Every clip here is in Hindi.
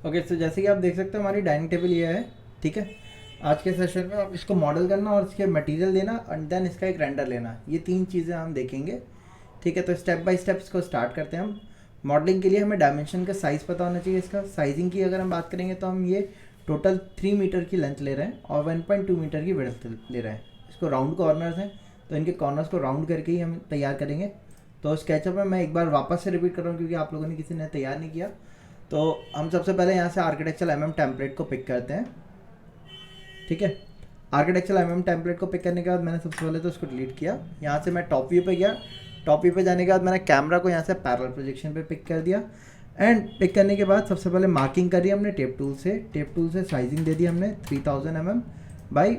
ओके, तो जैसे कि आप देख सकते हो हमारी डाइनिंग टेबल ये है। ठीक है, आज के सेशन में आप इसको मॉडल करना और इसके मटेरियल देना एंड देन इसका एक रेंडर लेना, ये तीन चीज़ें हम देखेंगे। ठीक है, तो स्टेप बाय स्टेप इसको स्टार्ट करते हैं हम। मॉडलिंग के लिए हमें डायमेंशन का साइज़ पता होना चाहिए। इसका साइजिंग की अगर हम बात करेंगे तो हम ये टोटल 3 मीटर की लेंथ ले रहे हैं और 1.2 मीटर की विड्थ ले रहे हैं। इसको राउंड कॉर्नर्स हैं तो इनके कॉर्नर्स को राउंड करके ही हम तैयार करेंगे। तो स्केचअप में मैं एक बार वापस से रिपीट कर रहा हूँ क्योंकि आप लोगों ने किसी ने तैयार नहीं किया। तो हम सबसे पहले यहाँ से आर्किटेक्चरल टेम्पलेट को पिक करते हैं। ठीक है, आर्किटेक्चरल टेम्पलेट को पिक करने के बाद मैंने सबसे पहले तो उसको डिलीट किया। यहाँ से मैं टॉप व्यू पे गया। टॉप व्यू पे जाने के बाद मैंने कैमरा को यहाँ से पैरेलल प्रोजेक्शन पे पिक कर दिया एंड पिक करने के बाद सबसे पहले मार्किंग करी हमने टेप टूल से। टेप टूल से साइजिंग दे दी हमने 3000 mm बाई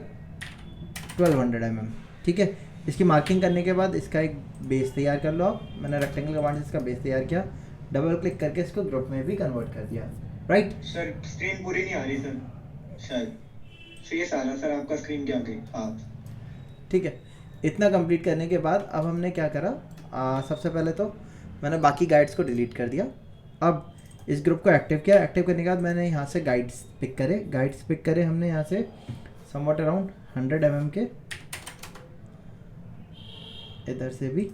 1200 mm। ठीक है, इसकी मार्किंग करने के बाद इसका एक बेस तैयार कर लो आप। मैंने रेक्टेंगल कमांड से इसका बेस तैयार किया, डबल क्लिक करके इसको ग्रुप में भी कन्वर्ट कर दिया। राइट सर स्क्रीन पूरी नहीं आ रही सर, शायद फेस आ रहा सर आपका स्क्रीन के आगे हाथ। ठीक है, इतना कंप्लीट करने के बाद अब हमने क्या करा, सबसे पहले तो मैंने बाकी गाइड्स को डिलीट कर दिया। अब इस ग्रुप को एक्टिव किया। एक्टिव करने के बाद मैंने यहाँ से गाइड्स पिक करे हमने यहाँ से समवॉट अराउंड 100 mm के, इधर से भी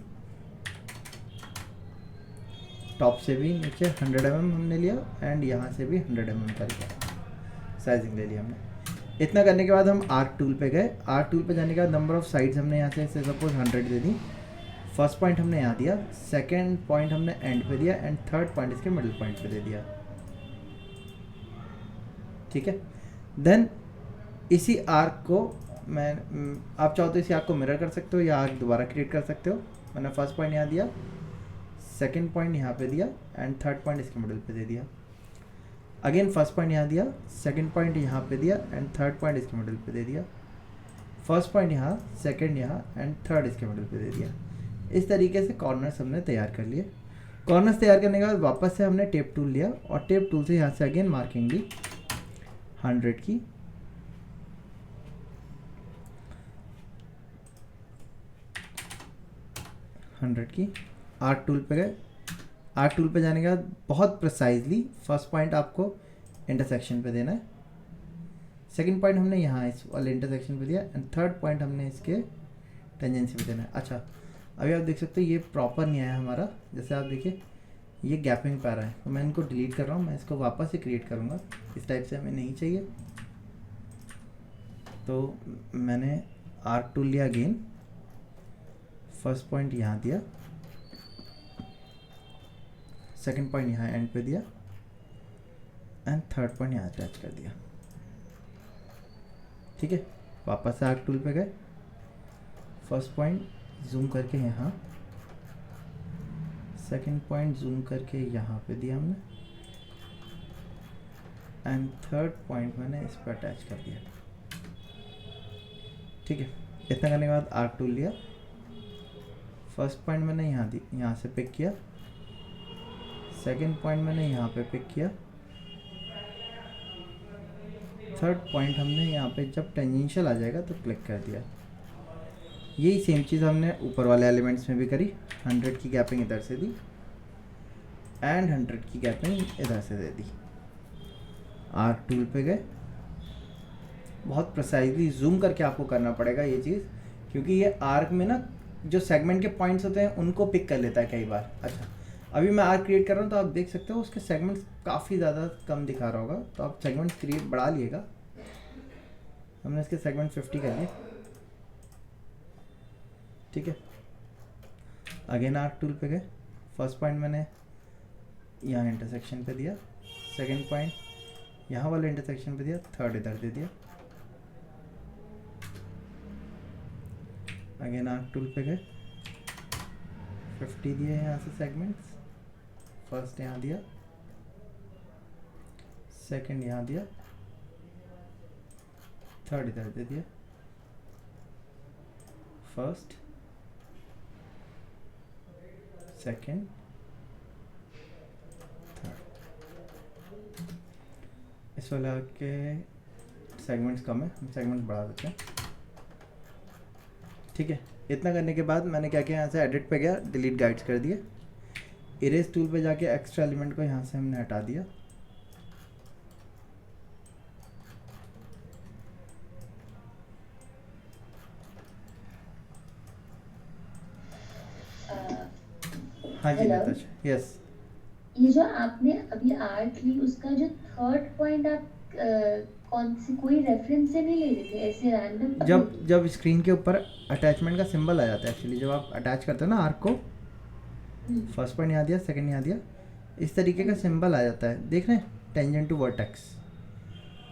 टॉप से भी नीचे 100 mm हमने लिया एंड यहाँ से भी 100 mm का लिया, साइजिंग ले लिया हमने। इतना करने के बाद हम आर्क टूल पे गए। आर्क टूल पे जाने के बाद नंबर ऑफ साइड्स हमने यहाँ से सपोज 100 दे दी। फर्स्ट पॉइंट हमने यहाँ दिया, सेकंड पॉइंट हमने एंड पे दिया एंड थर्ड पॉइंट इसके मिडिल पॉइंट पे दे दिया। ठीक है, देन इसी आर्क को मैं आप चाहो तो इसी आर्क को मिरर कर सकते हो या आर्क दोबारा क्रिएट कर सकते हो। मैंने फर्स्ट पॉइंट यहाँ दिया, सेकंड पॉइंट यहाँ पे दिया एंड थर्ड पॉइंट इसके मिडिल पे दे दिया। अगेन फर्स्ट पॉइंट यहाँ दिया, सेकंड पॉइंट यहाँ पे दिया एंड थर्ड पॉइंट इसके मिडिल पे दे दिया। फर्स्ट पॉइंट यहाँ, सेकंड यहाँ एंड थर्ड इसके मिडिल पे दे दिया। इस तरीके से कॉर्नर्स हमने तैयार कर लिए। कॉर्नर्स तैयार करने के बाद वापस से हमने टेप टूल लिया और टेप टूल से यहाँ से अगेन मार्किंग ली 100 की। आर्क टूल पे गए। आर्क टूल पे जाने के बाद बहुत प्रिसाइजली फर्स्ट पॉइंट आपको इंटरसेक्शन पे देना है, सेकंड पॉइंट हमने यहाँ इस वाले इंटरसेक्शन पे दिया एंड थर्ड पॉइंट हमने इसके टेंजेंसी पे देना है। अच्छा, अभी आप देख सकते हो ये प्रॉपर नहीं आया हमारा। जैसे आप देखिए ये गैपिंग पे आ रहा है, तो मैं इनको डिलीट कर रहा हूँ। मैं इसको वापस से क्रिएट करूँगा, इस टाइप से हमें नहीं चाहिए। तो मैंने आर्क टूल लिया अगेन, फर्स्ट पॉइंट यहाँ दिया, सेकंड पॉइंट यहाँ एंड पे दिया एंड थर्ड पॉइंट यहाँ अटैच कर दिया। ठीक है, वापस से आर्क टूल पे गए, फर्स्ट पॉइंट जूम करके यहाँ, सेकंड पॉइंट जूम करके यहाँ पे दिया हमने एंड थर्ड पॉइंट मैंने इस पर अटैच कर दिया। ठीक है, इतना करने के बाद आर्क टूल लिया, फर्स्ट पॉइंट मैंने यहाँ से पिक किया, सेकंड पॉइंट मैंने यहाँ पे पिक किया, थर्ड पॉइंट हमने यहाँ पे जब टेंजेंशियल आ जाएगा तो क्लिक कर दिया। यही सेम चीज़ हमने ऊपर वाले एलिमेंट्स में भी करी। 100 की गैपिंग इधर से दी एंड 100 की गैपिंग इधर से दे दी। आर्क टूल पे गए, बहुत प्रिसाइजली जूम करके आपको करना पड़ेगा ये चीज़, क्योंकि ये आर्क में ना जो सेगमेंट के पॉइंट्स होते हैं उनको पिक कर लेता है कई बार। अच्छा, अभी मैं आर्क क्रिएट कर रहा हूँ तो आप देख सकते हो उसके सेगमेंट्स काफ़ी ज़्यादा कम दिखा रहा होगा, तो आप सेगमेंट क्रिएट बढ़ा लिएगा। हमने इसके सेगमेंट 50 कर लिए। ठीक है, अगेन आर्क टूल पे गए, फर्स्ट पॉइंट मैंने यहाँ इंटरसेक्शन पे दिया, सेकंड पॉइंट यहाँ वाले इंटरसेक्शन पे दिया, थर्ड इधर दे दिया। अगेन आर्क टूल पे गए, 50 दिए यहाँ से सेगमेंट्स, फर्स्ट यहाँ दिया, सेकंड यहाँ दिया, थर्ड इधर दे दिया। First, second, third. इस वाला के सेगमेंट्स कम है, हम सेगमेंट बढ़ा देते हैं। ठीक है, इतना करने के बाद मैंने क्या किया, यहाँ से एडिट पे गया, डिलीट गाइड्स कर दिए। इरेज टूल पे जाके एक्स्ट्रा एलिमेंट को यहाँ से हमने हटा दिया। हाँ जी हेलो, नताशा, यस। ये जो आपने अभी आर्ट ली उसका जो थर्ड पॉइंट आप कौन सी कोई रेफरेंस से नहीं ले रहे थे, ऐसे रैंडम ले जब लिए? जब स्क्रीन के ऊपर अटैचमेंट का सिंबल आ जाता है, एक्चुअली जब आप अटैच करते हो ना आर्क को, हम्म, फर्स्ट पॉइंट यहाँ दिया, सेकंड यहाँ दिया, इस तरीके का हम्म, सिंबल आ जाता है, देख रहे हैं, टेंजेंट टू वर्टेक्स।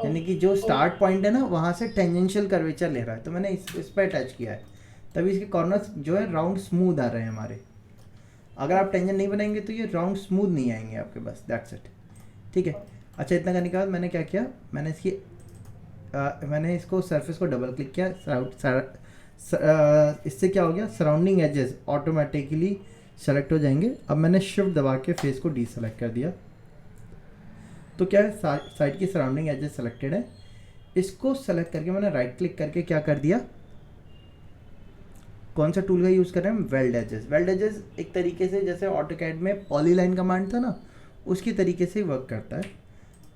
यानी कि ओके, जो ओके, स्टार्ट पॉइंट है ना वहाँ से टेंजेंशियल कर्वेचर ले रहा है, तो मैंने इस पर अटैच किया है, तभी इसके कॉर्नर्स जो है राउंड स्मूथ आ रहे हैं हमारे। अगर आप ओके, टेंजेंट नहीं बनाएंगे तो ये राउंड स्मूथ नहीं आएंगे आपके पास, दैट्स इट। ठीक है। अच्छा, इतना करने के बाद मैंने क्या किया, मैंने इसको सरफेस को डबल क्लिक किया, इससे क्या हो गया, सराउंडिंग एजेस ऑटोमेटिकली सेलेक्ट हो जाएंगे। अब मैंने शिफ्ट दबा के फेस को डी सेलेक्ट कर दिया, तो क्या है, साइड की सराउंडिंग एजेस सेलेक्टेड है। इसको सेलेक्ट करके मैंने राइट क्लिक करके क्या कर दिया, कौन सा टूल का यूज़ कर रहे हैं हम, वेल्ड एजेस। वेल्ड एजेस एक तरीके से जैसे ऑटोकैड में पॉलीलाइन कमांड था ना, उसकी तरीके से ही वर्क करता है।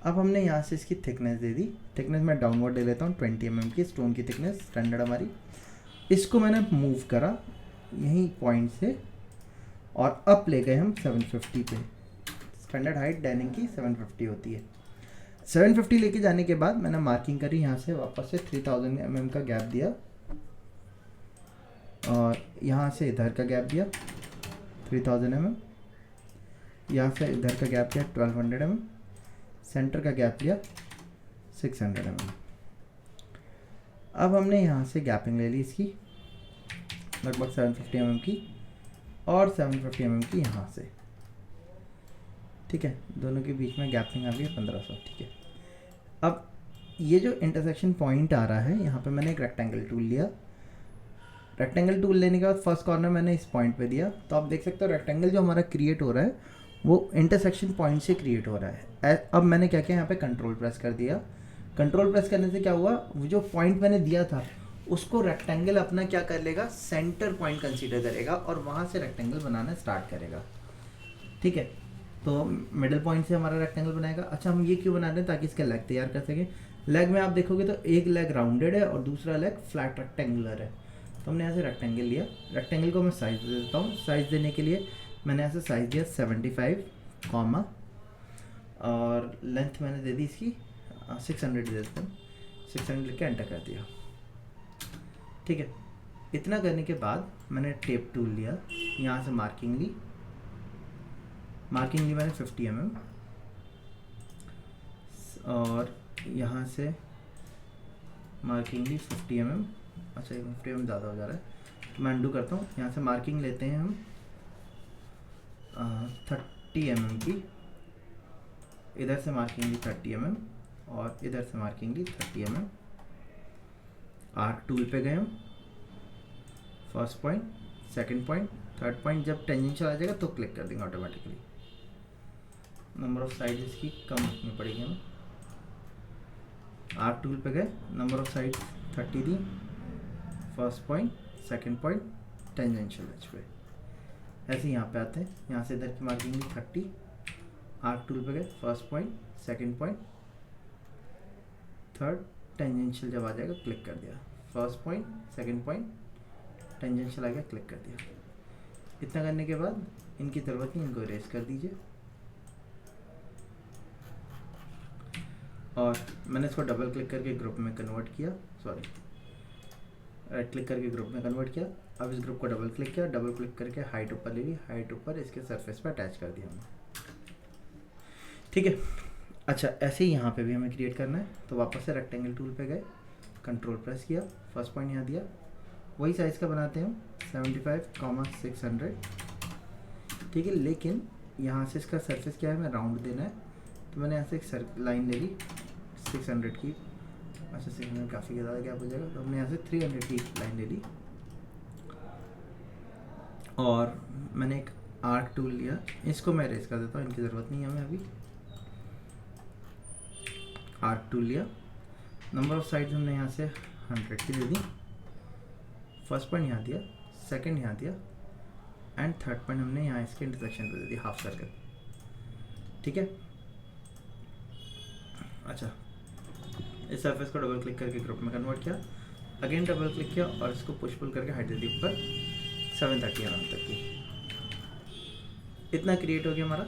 अब हमने यहाँ से इसकी थिकनेस दे दी, थिकनेस मैं डाउनवर्ड ले लेता हूँ 20 mm की, स्टोन की थिकनेस स्टैंडर्ड हमारी। इसको मैंने मूव करा यहीं पॉइंट से और अप ले गए हम 750 पे। स्टैंडर्ड हाइट डाइनिंग की 750 होती है। 750 लेके जाने के बाद मैंने मार्किंग करी, यहाँ से वापस से 3000 mm का गैप दिया और यहाँ से इधर का गैप दिया 3000 mm, यहाँ से इधर का गैप दिया 1200 mm, सेंटर का गैप लिया 600 mm। अब हमने यहाँ से गैपिंग ले ली इसकी लगभग 750 mm की और 750 mm की यहाँ से, ठीक है, दोनों के बीच में गैपिंग आ गई 1500। ठीक है। अब ये जो इंटरसेक्शन पॉइंट आ रहा है, यहाँ पे मैंने एक रेक्टेंगल टूल लिया। रेक्टेंगल टूल लेने के बाद फर्स्ट कॉर्नर मैंने इस पॉइंट पे दिया, तो आप देख सकते हो रेक्टेंगल जो हमारा क्रिएट हो रहा है वो इंटरसेक्शन पॉइंट से क्रिएट हो रहा है। अब मैंने क्या किया, यहाँ पे कंट्रोल प्रेस कर दिया। कंट्रोल प्रेस करने से क्या हुआ, वो जो पॉइंट मैंने दिया था उसको रेक्टेंगल अपना क्या कर लेगा, सेंटर पॉइंट कंसीडर करेगा और वहाँ से रेक्टेंगल बनाना स्टार्ट करेगा। ठीक है, तो मिडल पॉइंट से हमारा रेक्टेंगल बनाएगा। अच्छा, हम ये क्यों बना रहे हैं, ताकि इसका लेग तैयार कर सकें। लेग में आप देखोगे तो एक लेग राउंडेड है और दूसरा लेग फ्लैट रेक्टेंगुलर है, तो हमने यहाँ से रेक्टेंगल लिया। रेक्टेंगल को मैं साइज़ दे देता हूँ। साइज़ देने के लिए मैंने यहाँ से साइज़ दिया 75 कॉमा, और लेंथ मैंने दे दी इसकी 600 दे देता हूँ। 600 लिख के एंटर कर दिया। ठीक है, इतना करने के बाद मैंने टेप टूल लिया, यहाँ से मार्किंग ली मैंने 50 mm, और यहाँ से मार्किंग ली 50 mm। अच्छा, 50 mm ज़्यादा हो जा रहा है, तो मैं अंडू करता हूँ। यहाँ से मार्किंग लेते हैं हम 30 mm की, इधर से मार्किंग ली 30 mm और इधर से मार्किंग ली 30 mm। आर्क टूल पे गए हम, first point, second point, third point, जब टेंजेंशियल आ जाएगा तो क्लिक कर देंगे ऑटोमेटिकली। नंबर ऑफ साइड इसकी कम रखनी पड़ेगी हमें। आर्क टूल पे गए, नंबर ऑफ साइड 30 दी, first point, second point, tangential edge पे। ऐसे यहाँ पे आते हैं, यहाँ से इधर की मार्किंग ली 30, आर्क टूल पे गए, first point, second point, third, tangential जब आ जाएगा क्लिक कर दिया, first point, second point, tangential आ गया, क्लिक कर दिया। इतना करने के बाद इनकी ज़रूरत नहीं, इनको इरेज कर दीजिए। और मैंने इसको डबल क्लिक करके ग्रुप में कन्वर्ट किया, सॉरी, राइट क्लिक करके ग्रुप में कन्वर्ट किया। अब इस ग्रुप को डबल क्लिक किया, डबल क्लिक करके हाइट ऊपर ले ली, हाइट ऊपर इसके सरफेस पर अटैच कर दिया हमने। ठीक है। अच्छा, ऐसे ही यहाँ पे भी हमें क्रिएट करना है, तो वापस से रेक्टेंगल टूल पे गए, कंट्रोल प्रेस किया, फर्स्ट पॉइंट यहाँ दिया, वही साइज़ का बनाते हैं हम 75, 600। ठीक है, लेकिन यहाँ से इसका सरफेस क्या है, हमें राउंड देना है, तो मैंने यहाँ से एक लाइन ले ली 600 की। अच्छा, 600 काफ़ी ज़्यादा गैप हो जाएगा, तो हमने यहाँ से 300 की लाइन ले ली और मैंने एक आर्क टूल लिया, इसको मैं इरेज कर देता हूँ, इनकी ज़रूरत नहीं है हमें अभी। आर्क टूल लिया, नंबर ऑफ साइड्स हमने यहाँ से 100 की दे दी, फर्स्ट पॉइंट यहाँ दिया, सेकंड यहाँ दिया एंड थर्ड पॉइंट हमने यहाँ इसके इंटरसेक्शन पे दे दी, हाफ सर्कल। ठीक है। अच्छा, इस सरफेस को डबल क्लिक करके ग्रुप में कन्वर्ट किया, अगेन डबल क्लिक किया और इसको पुश पुल करके हाइट दे दी ऊपर 730 mm तक की। इतना क्रिएट हो गया हमारा।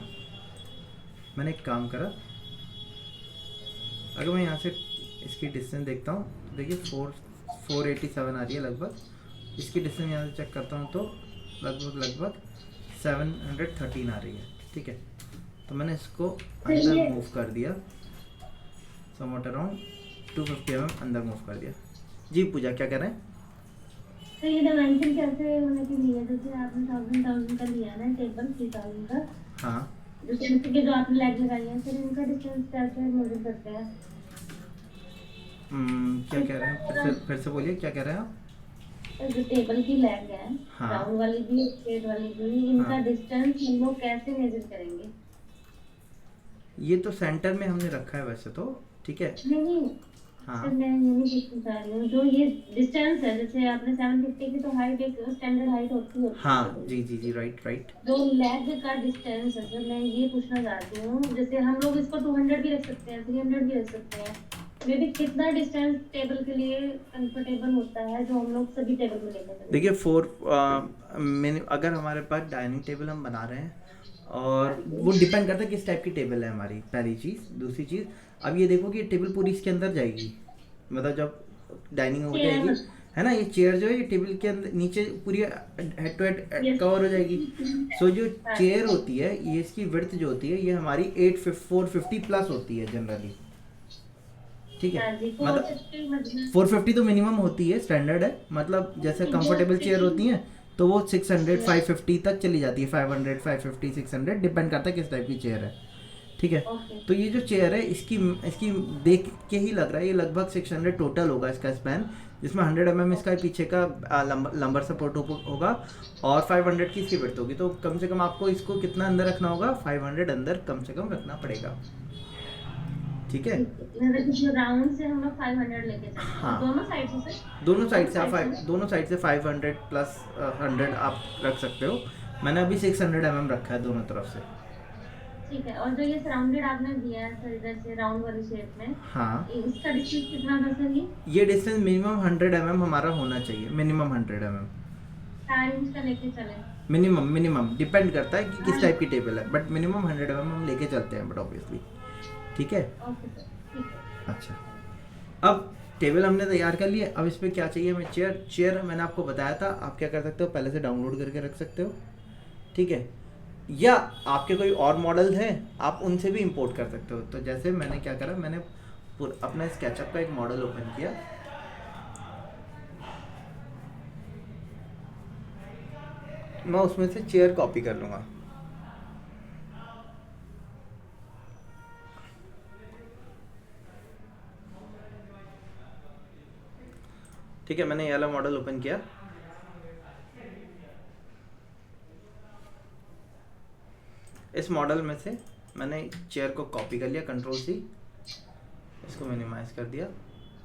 मैंने एक काम करा, अगर मैं यहाँ से इसकी डिस्टेंस देखता हूँ तो देखिए 487 आ रही है लगभग। इसकी डिस्टेंस यहाँ से चेक करता हूँ तो लगभग 713 आ रही है। ठीक है, तो मैंने इसको अंदर मूव कर दिया, समवॉट अराउंड 250 mm अंदर मूव कर दिया। जी पूजा क्या कह रहे हैं? तो ये डायमेंशन कैसे होने के लिए, जैसे आपने 1000 का लिया ना टेबल 3000 का, हाँ जैसे के जो आपने लैग लगाई है, फिर इनका डिस्टेंस कैसे मेजर करते हैं? क्या कह रहे हैं? फिर से बोलिए, क्या कह रहे हैं आप? जो टेबल की लैग है, हाँ। राउंड वाली भी स्ट्रेट वाली भी, इनका हाँ। डिस्टेंस हम लोग कैसे मेजर करेंगे? ये तो सेंटर में हमने रखा है वैसे तो, ठीक है। नहीं, हाँ सर मैं ये नहीं पूछना चाह रही हूँ, जो ये डिस्टेंस है, जैसे आपने 750 की तो हाइट एक स्टैंडर्ड हाइट होती है। हाँ जी राइट। जो लैग का डिस्टेंस है सर, मैं ये पूछना चाहती हूँ, जैसे हम लोग इसको 200 भी रख सकते हैं, 300 भी रख सकते हैं, मे बी कितना डिस्टेंस टेबल के लिए कंफर्टेबल होता है जो हम लोग सभी टेबल में लेकर चलें? देखिए अगर हमारे पास डाइनिंग टेबल हम बना रहे हैं, और वो डिपेंड करता है किस टाइप की टेबल है हमारी, पहली चीज़। दूसरी चीज़, अब ये देखो कि ये टेबल पूरी इसके अंदर जाएगी, मतलब जब डाइनिंग हो जाएगी है ना, ये चेयर जो है ये टेबल के अंदर नीचे पूरी हेड टू हेड कवर हो जाएगी। सो जो चेयर होती है, ये इसकी विड्थ जो होती है, ये हमारी 450 प्लस होती है जनरली। ठीक है, मतलब 450 तो मिनिमम होती है, स्टैंडर्ड है। मतलब जैसे कंफर्टेबल चेयर होती हैं तो वो 600 550 तक चली जाती है, 500 550 600 डिपेंड करता है किस टाइप की चेयर है। ठीक है, तो ये जो चेयर है इसकी देख के ही लग रहा है ये लगभग 600 टोटल होगा इसका स्पैन, जिसमें 100 mm इसका पीछे का लंबर सपोर्ट होगा और 500 की इसकी विड्थ होगी। तो कम से कम आपको इसको कितना अंदर रखना होगा, 500 अंदर कम से कम रखना पड़ेगा। ठीक है, राउंड से हम लोग 500 लेके चलें। हाँ, दोनों साइड से सर? दोनों साइड से 500 प्लस 100 आप रख सकते हो। मैंने अभी 600 mm रखा है दोनों तरफ से। ठीक है, और जो ये सराउंडेड आपने दिया है सर इधर से राउंड वाली शेप में, हाँ, इसका डिस्टेंस कितना था सर? ये डिस्टेंस मिनिमम 100 mm हमारा होना चाहिए, मिनिमम 100 mm। 4 इंच का लेके चले? मिनिमम डिपेंड करता है कि किस टाइप की टेबल है, बट मिनिमम 100 mm हम लेके चलते हैं, बट ऑब्वियसली। ठीक है, ओके सर, ठीक है। अच्छा, अब टेबल हमने तैयार कर लिया। अब इस पर क्या चाहिए हमें? चेयर मैंने आपको बताया था, आप क्या कर सकते हो, पहले से डाउनलोड करके रख सकते हो। ठीक है, या आपके कोई और मॉडल हैं आप उनसे भी इंपोर्ट कर सकते हो। तो जैसे मैंने क्या करा, मैंने अपना स्केचअप का एक मॉडल ओपन किया, मैं उसमें से चेयर कॉपी कर लूँगा। ठीक है, मैंने ये वाला मॉडल ओपन किया। इस मॉडल में से मैंने चेयर को कॉपी कर लिया, कंट्रोल-C, इसको मिनिमाइज कर दिया,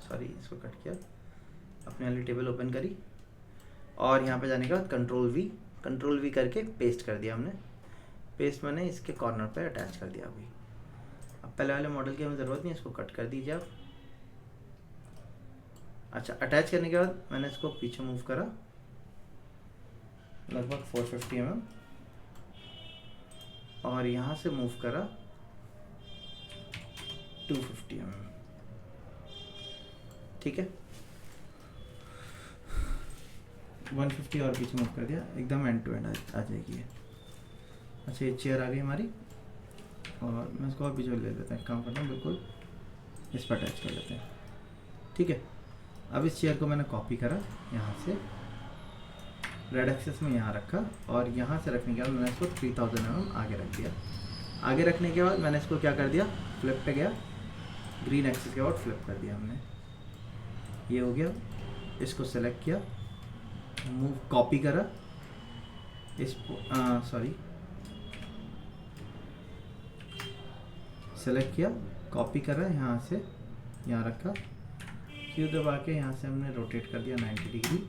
सॉरी इसको कट किया, अपने वाली टेबल ओपन करी और यहाँ पे जाने के बाद कंट्रोल-V करके पेस्ट कर दिया हमने। पेस्ट मैंने इसके कॉर्नर पे अटैच कर दिया। अभी अब पहले वाले मॉडल की हमें ज़रूरत नहीं, इसको कट कर दीजिए आप। अच्छा, अटैच करने के बाद मैंने इसको पीछे मूव करा लगभग 450 mm और यहाँ से मूव करा 250 mm। ठीक है, 150 और पीछे मूव कर दिया, एकदम एंड टू एंड आ जाएगी ये। अच्छा, ये चेयर आ गई हमारी और मैं इसको और पीछे ले लेते हैं, काम करना बिल्कुल इस पर अटैच कर लेते हैं। ठीक है, अब इस चेयर को मैंने कॉपी करा, यहाँ से रेड एक्सेस में यहाँ रखा और यहाँ से रखने के बाद मैंने इसको 3000 mm आगे रख दिया। आगे रखने के बाद मैंने इसको क्या कर दिया, फ्लिप पे गया, ग्रीन एक्सेस के बाद फ्लिप कर दिया हमने, ये हो गया। इसको सेलेक्ट किया, मूव कॉपी करा, सेलेक्ट किया, कॉपी करा, यहाँ से यहाँ रखा, क्यू दबा के यहाँ से हमने रोटेट कर दिया 90 डिग्री।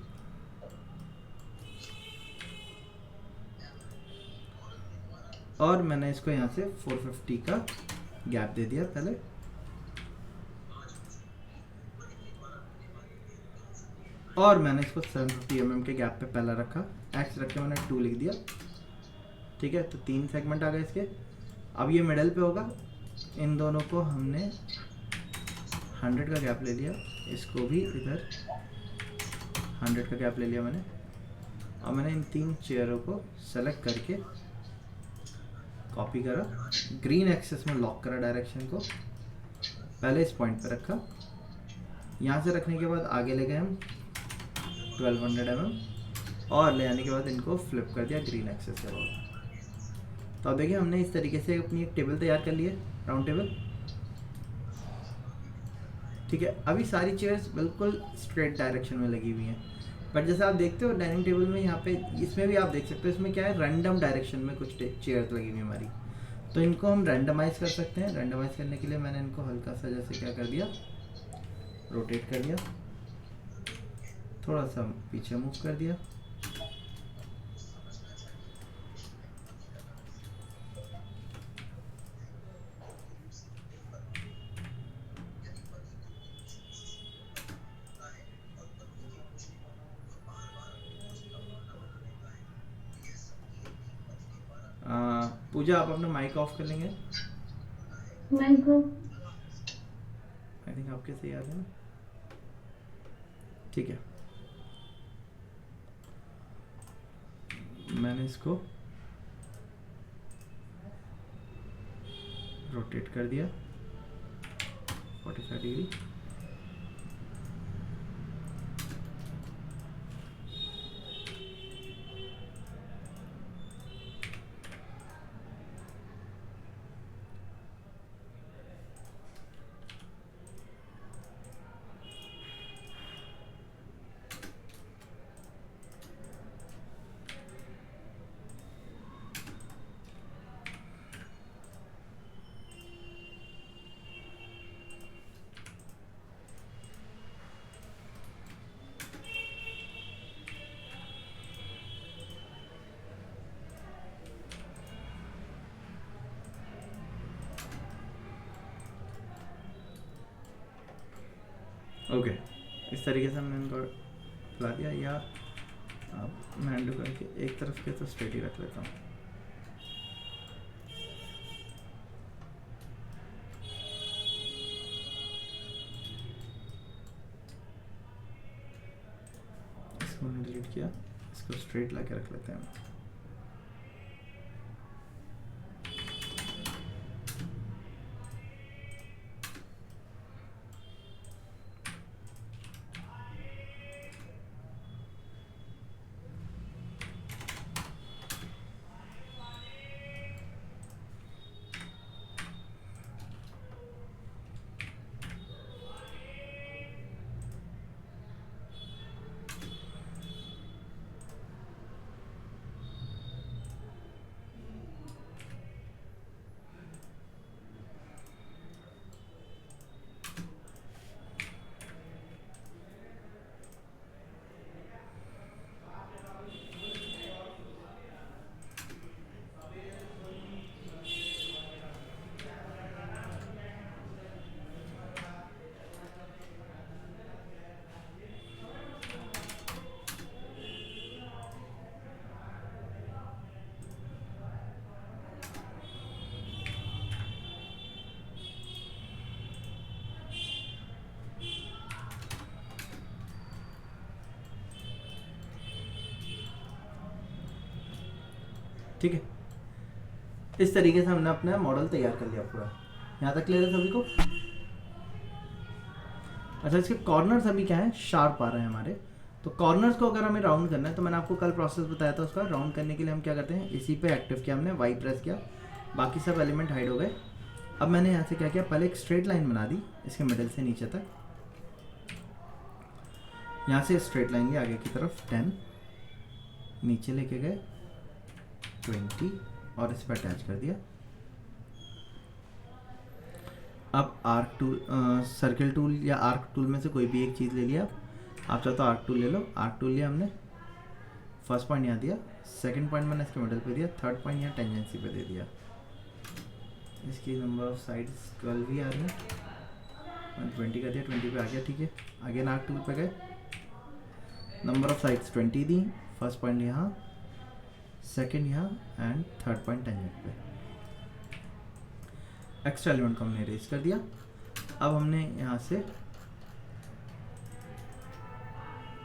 और मैंने इसको यहाँ से 450 का गैप दे दिया पहले, और मैंने इसको 750 mm के गैप पे पहला रखा, एक्स रख के मैंने 2 लिख दिया। ठीक है, तो 3 सेगमेंट आ गए इसके। अब ये मिडल पे होगा, इन दोनों को हमने 100 का गैप ले लिया, इसको भी इधर 100 का गैप ले लिया मैंने। अब मैंने इन 3 चेयरों को सेलेक्ट करके कॉपी करा, ग्रीन एक्सेस में लॉक करा डायरेक्शन को, पहले इस पॉइंट पे रखा, यहाँ से रखने के बाद आगे ले गए हम 1200 mm और ले आने के बाद इनको फ्लिप कर दिया ग्रीन एक्सेस के बाद। तो अब देखिए हमने इस तरीके से अपनी एक टेबल तैयार कर ली है, राउंड टेबल। ठीक है, अभी सारी चेयर्स बिल्कुल स्ट्रेट डायरेक्शन में लगी हुई हैं, बट जैसे आप देखते हो डाइनिंग टेबल में यहाँ पे, इसमें भी आप देख सकते हो, इसमें क्या है, रैंडम डायरेक्शन में कुछ चेयर्स लगी हुई हैं हमारी। तो इनको हम रैंडमाइज कर सकते हैं। रैंडमाइज करने के लिए मैंने इनको हल्का सा जैसे क्या कर दिया, रोटेट कर दिया, थोड़ा सा पीछे मूव कर दिया, पूजा आप अपना माइक ऑफ कर लेंगे, माइक को आई थिंक आपके से याद है ना। ठीक है, मैंने इसको रोटेट कर दिया 45 डिग्री। ओके, इस तरीके से हमने इनको फैला दिया, या अब मैं अंडू करके एक तरफ के तो स्ट्रेट ही रख लेता हूँ। इसको मैंने डिलीट किया, इसको स्ट्रेट ला के रख लेते हैं। ठीक है, इस तरीके से हमने अपना मॉडल तैयार कर लिया पूरा। यहाँ तक क्लियर है सभी को? अच्छा, इसके कॉर्नर्स अभी क्या है, शार्प आ रहे हैं हमारे। तो कॉर्नर्स को अगर हमें राउंड करना है, तो मैंने आपको कल प्रोसेस बताया था उसका। राउंड करने के लिए हम क्या करते हैं, इसी पे एक्टिव किया हमने, वाई प्रेस किया, बाकी सब एलिमेंट हाइड हो गए। अब मैंने यहाँ से क्या किया, पहले एक स्ट्रेट लाइन बना दी इसके मिडल से नीचे तक, यहाँ से स्ट्रेट लाइन ली आगे की तरफ 10, नीचे लेके गए 20 और इस पर अटैच कर दिया। अब आर्क टूल, सर्किल टूल या आर्क टूल में से कोई भी एक चीज़ ले लिया, आप चाहो तो आर्क टूल ले लो। आर्क टूल लिया हमने, फर्स्ट पॉइंट यहाँ दिया, सेकंड पॉइंट मैंने इसके मिडल पे दिया, थर्ड पॉइंट यहाँ टेंजेंसी पे दे दिया। इसकी नंबर ऑफ साइड्स 12 ही आ रही है, मैंने 20 कर दिया, 20 पे आ गया। ठीक है, अगेन आर्क टूल पे गए, number of sides 20 the, first point यहाँ, सेकंड यहाँ एंड थर्ड पॉइंट टेंजेंट पे। एक्स्ट्रा एलिमेंट को हमने इरेज कर दिया। अब हमने यहाँ से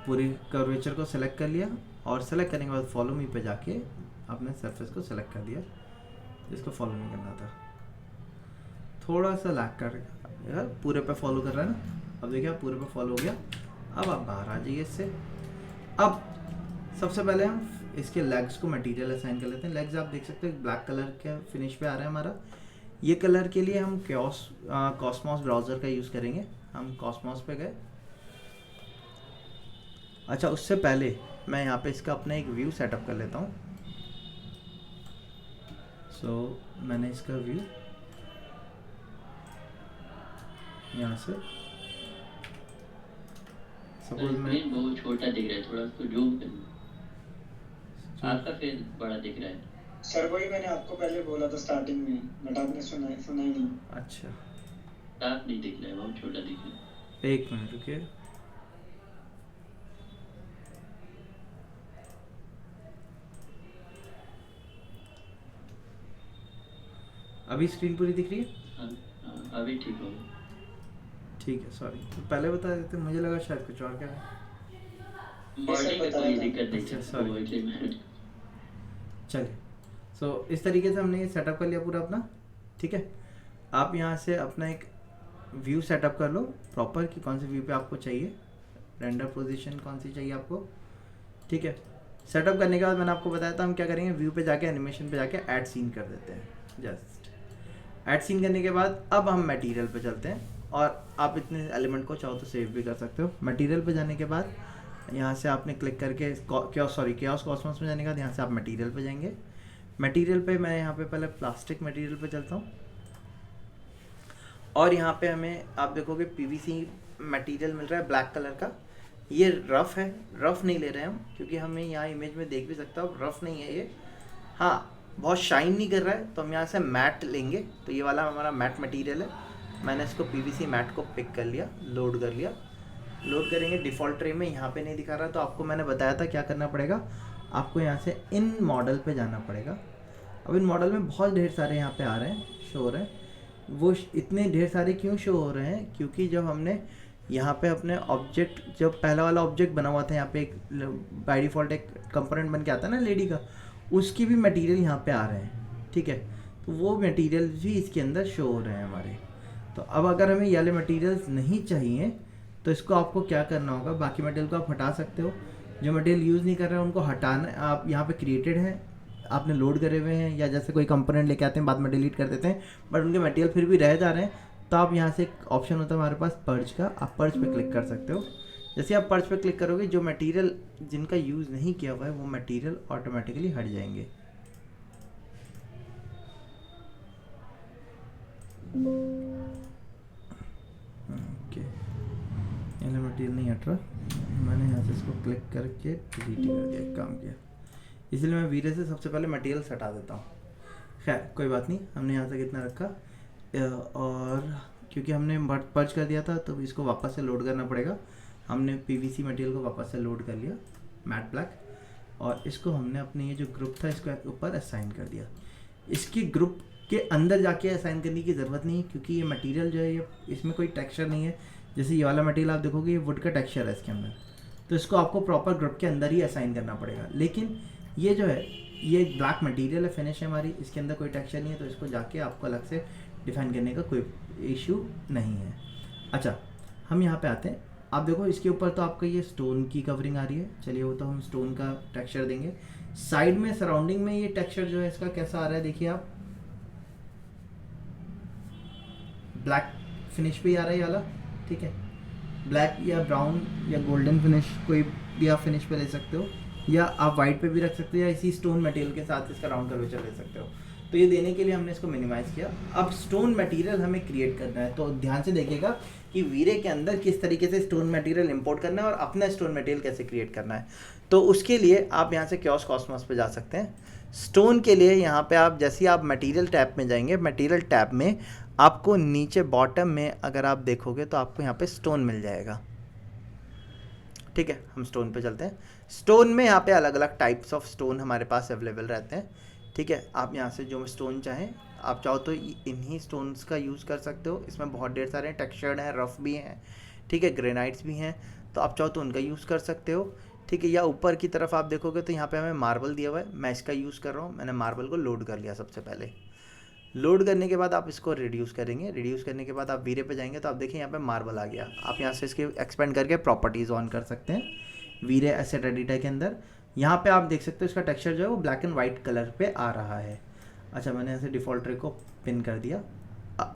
पूरी कर्वेचर को सेलेक्ट कर लिया और सेलेक्ट करने के बाद फॉलो मी पे जाके अपने सरफेस को सेलेक्ट कर दिया जिसको फॉलो नहीं करना था। थोड़ा सा लैग कर यार, पूरे पे फॉलो कर रहा है ना। अब देखिए आप पूरे पे फॉलो हो गया। अब आप बाहर आ जाइए इससे। अब सबसे पहले हम इसके लेग्स को मटेरियल असाइन कर लेते हैं। लेग्स आप देख सकते हैं ब्लैक कलर के फिनिश पे आ रहा है हमारा। ये कलर के लिए हम कॉस्मोस ब्राउज़र का यूज़ करेंगे। हम कॉस्मोस पे गए। अच्छा, उससे पहले मैं यहाँ पे इसका अपना एक व्यू सेटअप कर लेता हूँ। सो मैंने इसका व्यू यहाँ से सपोज मैं स्क्रीन बहुत छोटा दिख रहा है, थोड़ा उसको जूम कर लो। आपका फेस बड़ा दिख रहा है। सर वही मैंने आपको पहले बोला था स्टार्टिंग में, बट आपने सुना ही नहीं। अच्छा साफ नहीं दिख रहा है, बहुत छोटा दिख रहा है। एक मिनट रुकिए। अभी स्क्रीन पूरी दिख रही है? हाँ, अभी ठीक हो गया। ठीक है, सॉरी। तो पहले बता देते, मुझे लगा शायद कुछ और क्या है। बॉडी में कोई दिक्कत नहीं अच्छा, है, sorry। वो इसलिए मैं चलिए, सो इस तरीके से हमने ये सेटअप कर लिया पूरा अपना। ठीक है, आप यहाँ से अपना एक व्यू सेटअप कर लो प्रॉपर कि कौन से व्यू पे आपको चाहिए, रेंडर पोजीशन कौन सी चाहिए आपको। ठीक है, सेटअप करने के बाद मैंने आपको बताया था हम क्या करेंगे, व्यू पे जाके एनिमेशन पे जाके ऐड सीन कर देते हैं। जस्ट ऐड सीन करने के बाद अब हम मटेरियल पे चलते हैं और आप इतने एलिमेंट को चाहो तो सेव भी कर सकते हो। मटेरियल पे जाने के बाद यहाँ से आपने क्लिक करके केओस कॉस्मोस में जाने के बाद यहाँ से आप मटेरियल पे जाएंगे। मटेरियल पे मैं यहाँ पे पहले प्लास्टिक मटेरियल पे चलता हूँ और यहाँ पे हमें आप देखोगे पीवीसी मटेरियल मिल रहा है ब्लैक कलर का। ये रफ है, रफ नहीं ले रहे हैं हम क्योंकि हमें यहाँ इमेज में देख भी सकता हूँ रफ नहीं है ये। हाँ, बहुत शाइन नहीं कर रहा है तो हम यहाँ से मैट लेंगे। तो ये वाला हमारा मैट मटेरियल है। मैंने इसको पीवीसी मैट को पिक कर लिया, लोड कर लिया। लोड करेंगे डिफ़ॉल्ट ट्रे में, यहाँ पे नहीं दिखा रहा तो आपको मैंने बताया था क्या करना पड़ेगा। आपको यहाँ से इन मॉडल पे जाना पड़ेगा। अब इन मॉडल में बहुत ढेर सारे यहाँ पे आ रहे हैं, शो हो रहे हैं। वो इतने ढेर सारे क्यों शो हो रहे हैं, क्योंकि जब हमने यहाँ पे अपने ऑब्जेक्ट, जब पहला वाला ऑब्जेक्ट बना हुआ था यहाँ पे एक बाय डिफ़ॉल्ट एक कंपोनेंट बन के आता है ना लेडी का, उसकी भी मटेरियल यहाँ पे आ रहे हैं। ठीक है, तो वो मटेरियल भी इसके अंदर शो हो रहे हैं हमारे। तो अब अगर हमें ये वाले मटेरियल्स नहीं चाहिए तो इसको आपको क्या करना होगा, बाकी मटेरियल को आप हटा सकते हो। जो मटेरियल यूज़ नहीं कर रहे हैं उनको हटाना। आप यहाँ पे क्रिएटेड हैं, आपने लोड करे हुए हैं, या जैसे कोई कंपोनेंट लेके आते हैं बाद में डिलीट कर देते हैं बट उनके मटेरियल फिर भी रह जा रहे हैं, तो आप यहाँ से एक ऑप्शन होता है हमारे पास पर्च का, आप पर्च पे क्लिक कर सकते हो। जैसे आप पर्च पे क्लिक करोगे जो मटेरियल जिनका यूज़ नहीं किया हुआ है वो मटेरियल ऑटोमेटिकली हट जाएंगे। ओके, ये मटेरियल नहीं हट रहा, मैंने यहाँ से इसको क्लिक करके डिलीट कर दिया, एक काम किया। इसलिए मैं वीरे से सबसे पहले मटेरियल हटा देता हूँ। खैर कोई बात नहीं, हमने यहाँ से कितना रखा और क्योंकि हमने पर्च कर दिया था तो इसको वापस से लोड करना पड़ेगा। हमने पीवीसी मटेरियल को वापस से लोड कर लिया मैट ब्लैक, और इसको हमने अपने ये जो ग्रुप था इसके ऊपर असाइन कर दिया। इसकी ग्रुप के अंदर जाके असाइन करने की ज़रूरत नहीं है क्योंकि ये मटेरियल जो है ये इसमें कोई टेक्सचर नहीं है। जैसे ये वाला मटेरियल आप देखोगे ये वुड का टेक्सचर है इसके अंदर, तो इसको आपको प्रॉपर ग्रुप के अंदर ही असाइन करना पड़ेगा। लेकिन ये जो है ये ब्लैक मटेरियल है, फिनिश है हमारी, इसके अंदर कोई टेक्सचर नहीं है, तो इसको जाके आपको अलग से डिफाइन करने का कोई इशू नहीं है। अच्छा, हम यहाँ पे आते हैं। आप देखो इसके ऊपर तो आपका ये स्टोन की कवरिंग आ रही है। चलिए वो तो हम स्टोन का टेक्सचर देंगे। साइड में सराउंडिंग में ये टेक्सचर जो है इसका कैसा आ रहा है देखिए आप, ब्लैक फिनिश पे ही आ रहा है ये वाला। ठीक है, ब्लैक या ब्राउन या गोल्डन फिनिश कोई भी आप फिनिश पे ले सकते हो, या आप वाइट पे भी रख सकते हो, या इसी स्टोन मटेरियल के साथ इसका राउंड कर्वेचर ले सकते हो। तो ये देने के लिए हमने इसको मिनिमाइज़ किया। अब स्टोन मटेरियल हमें क्रिएट करना है, तो ध्यान से देखिएगा कि वीरे के अंदर किस तरीके से स्टोन मटेरियल इंपोर्ट करना है और अपना स्टोन मटेरियल कैसे क्रिएट करना है। तो उसके लिए आप यहाँ से केओस कॉस्मोस पे जा सकते हैं। स्टोन के लिए यहाँ पे आप जैसे ही आप मटेरियल टैब में जाएंगे, मटेरियल टैब में आपको नीचे बॉटम में अगर आप देखोगे तो आपको यहाँ पे स्टोन मिल जाएगा। ठीक है, हम स्टोन पे चलते हैं। स्टोन में यहाँ पे अलग अलग टाइप्स ऑफ स्टोन हमारे पास अवेलेबल रहते हैं, ठीक है। आप यहाँ से जो स्टोन चाहें, आप चाहो तो इन्हीं स्टोन्स का यूज़ कर सकते हो। इसमें बहुत ढेर सारे टेक्सचर्ड हैं, रफ भी हैं, ठीक है, ग्रेनाइट्स भी हैं, तो आप चाहो तो उनका यूज़ कर सकते हो, ठीक है। या ऊपर की तरफ आप देखोगे तो यहाँ पे हमें मार्बल दिया हुआ है, मैं इसका यूज़ कर रहा हूँ। मैंने मार्बल को लोड कर लिया सबसे पहले। लोड करने के बाद आप इसको रिड्यूस करेंगे, रिड्यूस करने के बाद आप वीरे पे जाएंगे तो आप देखिए यहाँ पे मार्बल आ गया। आप यहाँ से इसके एक्सपेंड करके प्रॉपर्टीज़ ऑन कर सकते हैं वीरे एसेट एडिटर के अंदर। यहाँ पे आप देख सकते हो इसका टेक्सचर जो है वो ब्लैक एंड वाइट कलर पे आ रहा है। अच्छा, मैंने ऐसे डिफ़ॉल्ट रे को पिन कर दिया।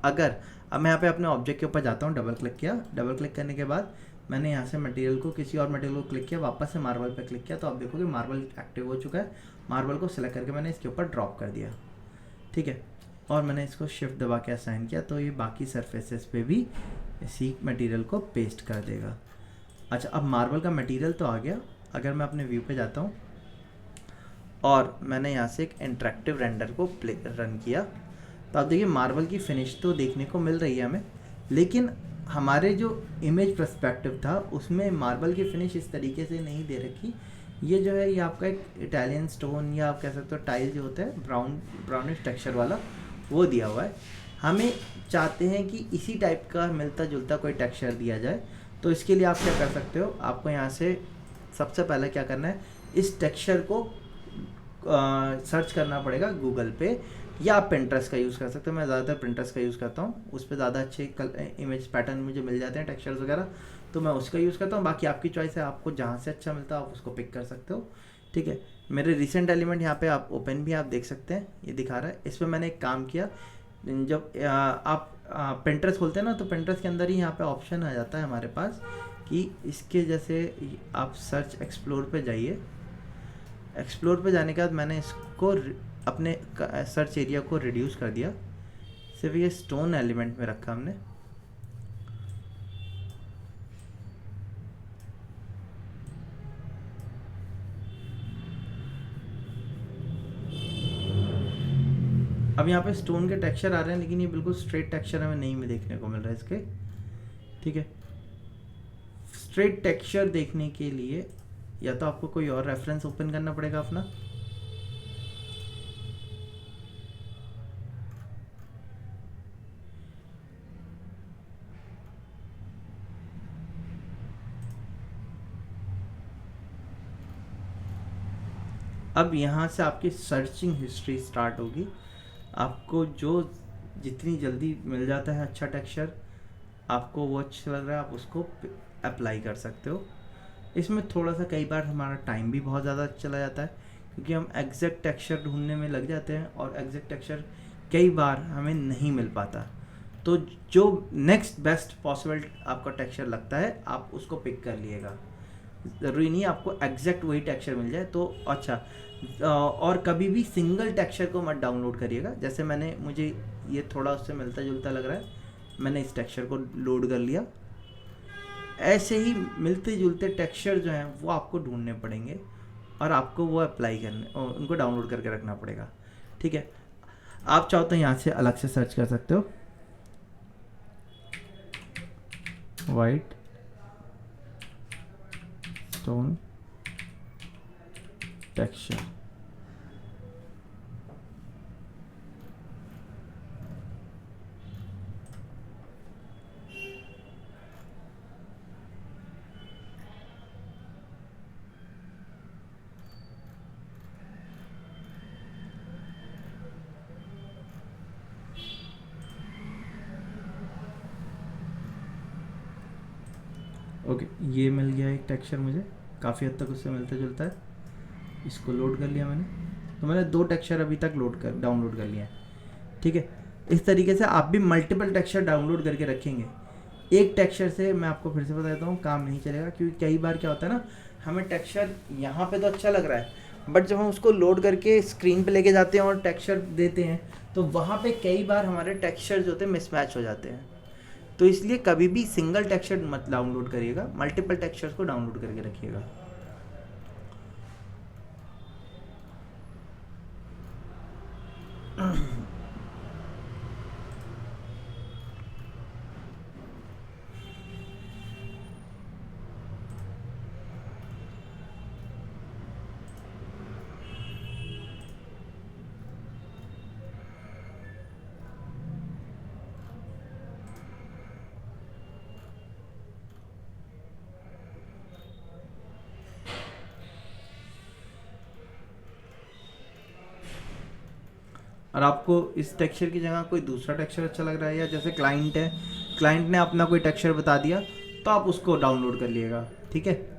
अगर अब मैं यहाँ पे अपने ऑब्जेक्ट के ऊपर जाता हूँ, डबल क्लिक किया, डबल क्लिक करने के बाद मैंने यहाँ से मटेरियल को, किसी और मटेरियल को क्लिक किया, वापस से मार्बल पे क्लिक किया, तो आप देखोगे मार्बल एक्टिव हो चुका है। मार्बल को सिलेक्ट करके मैंने इसके ऊपर ड्रॉप कर दिया, ठीक है, और मैंने इसको शिफ्ट दबा के असाइन किया, तो ये बाकी सरफेसेस पे भी इसी मटेरियल को पेस्ट कर देगा। अच्छा, अब मार्बल का मटेरियल तो आ गया। अगर मैं अपने व्यू पे जाता हूँ और मैंने यहाँ से एक इंटरेक्टिव रेंडर को रन किया, तो आप देखिए मार्बल की फिनिश तो देखने को मिल रही है हमें, लेकिन हमारे जो इमेज पर्सपेक्टिव था उसमें मार्बल की फिनिश इस तरीके से नहीं दे रखी। ये जो है ये आपका एक इटालियन स्टोन या आप कह सकते हो टाइल जो होता है ब्राउनिश टेक्सचर वाला, वो दिया हुआ है। हमें चाहते हैं कि इसी टाइप का मिलता जुलता कोई टेक्सचर दिया जाए, तो इसके लिए आप क्या कर सकते हो, आपको यहाँ से सबसे पहले क्या करना है, इस टेक्सचर को सर्च करना पड़ेगा गूगल पे, या आप पिंटरेस्ट का यूज़ कर सकते हो। मैं ज़्यादातर पिंटरेस्ट का यूज़ करता हूँ, उस पर ज़्यादा अच्छे इमेज पैटर्न मुझे मिल जाते हैं, टेक्सचर्स वगैरह, तो मैं उसका यूज़ करता हूँ। बाकी आपकी चॉइस है, आपको जहाँ से अच्छा मिलता है आप उसको पिक कर सकते हो, ठीक है। मेरे रिसेंट एलिमेंट यहाँ पे आप ओपन भी आप देख सकते हैं, ये दिखा रहा है। इस पर मैंने एक काम किया, जब आप पिंटरेस्ट खोलते हैं ना, तो पिंटरेस्ट के अंदर ही यहाँ पे ऑप्शन आ जाता है हमारे पास कि इसके जैसे आप सर्च एक्सप्लोर पे जाइए। एक्सप्लोर पे जाने के बाद मैंने इसको अपने सर्च एरिया को रिड्यूस कर दिया, सिर्फ ये स्टोन एलिमेंट में रखा हमने। अब यहाँ पे स्टोन के टेक्सचर आ रहे हैं, लेकिन ये बिल्कुल स्ट्रेट टेक्सचर हमें नहीं देखने को मिल रहा है इसके, ठीक है। स्ट्रेट टेक्सचर देखने के लिए या तो आपको कोई और रेफरेंस ओपन करना पड़ेगा अपना, अब यहाँ से आपकी सर्चिंग हिस्ट्री स्टार्ट होगी। आपको जो जितनी जल्दी मिल जाता है अच्छा टेक्सचर, आपको वो अच्छा लग रहा है, आप उसको अप्लाई कर सकते हो। इसमें थोड़ा सा कई बार हमारा टाइम भी बहुत ज़्यादा चला जाता है, क्योंकि हम एग्जैक्ट टेक्सचर ढूंढने में लग जाते हैं और एग्जैक्ट टेक्सचर कई बार हमें नहीं मिल पाता। तो जो नेक्स्ट बेस्ट पॉसिबल आपका टेक्सचर लगता है आप उसको पिक कर लिएगा, ज़रूरी नहीं आपको एग्जैक्ट वही टेक्सचर मिल जाए। तो अच्छा, और कभी भी सिंगल टेक्सचर को मत डाउनलोड करिएगा। जैसे मुझे ये थोड़ा उससे मिलता जुलता लग रहा है, मैंने इस टेक्सचर को लोड कर लिया। ऐसे ही मिलते जुलते टेक्सचर जो हैं वो आपको ढूंढने पड़ेंगे और आपको वो अप्लाई करने और उनको डाउनलोड करके रखना पड़ेगा, ठीक है। आप चाहो तो यहाँ से अलग से सर्च कर सकते हो, वाइट स्टोन टेक्सचर। ओके, ये मिल गया एक टेक्सचर, मुझे काफ़ी हद तक उससे मिलता जुलता है। इसको लोड कर लिया मैंने, तो मैंने 2 टेक्सचर अभी तक डाउनलोड कर लिया है, ठीक है। इस तरीके से आप भी मल्टीपल टेक्सचर डाउनलोड करके रखेंगे। एक टेक्सचर से मैं आपको फिर से बता देता हूँ काम नहीं चलेगा, क्योंकि कई बार क्या होता है ना, हमें टेक्सचर यहाँ पे तो अच्छा लग रहा है, बट जब हम उसको लोड करके स्क्रीन पे लेके जाते हैं और टेक्सचर देते हैं, तो वहाँ पे कई बार हमारे टेक्सचर जो होते हैं मिसमैच हो जाते हैं। तो इसलिए कभी भी सिंगल टेक्सचर मत डाउनलोड करिएगा, मल्टीपल टेक्सचर्स को डाउनलोड करके रखिएगा। और आपको इस टेक्सचर की जगह कोई दूसरा टेक्सचर अच्छा लग रहा है, या जैसे क्लाइंट है, क्लाइंट ने अपना कोई टेक्सचर बता दिया तो आप उसको डाउनलोड कर लिएगा, ठीक है।